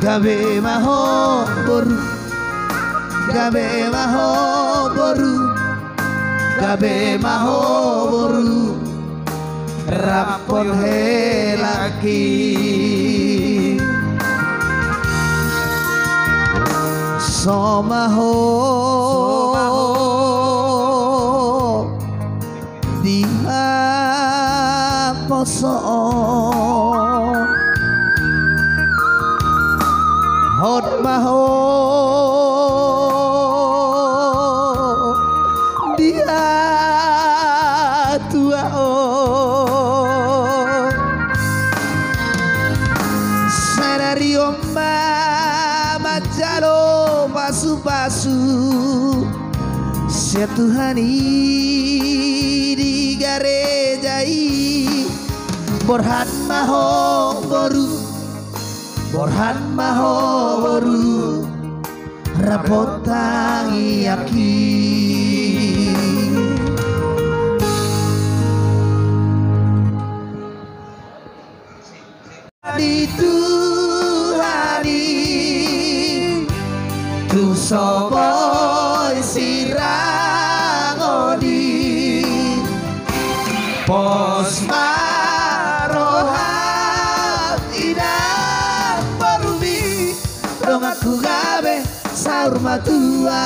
gawe maho boru, gawe maho boru, gawe maho boru, rapor he lagi. Somaho dia poso hot maho dia tua senario majalo pasu-pasu setuhani di garejai borhan maho boru, borhan maho boru, rapotangi aki. Di Tuhani tu sopoy sirangoni pos marohat inang barumi dong aku gabe saur matua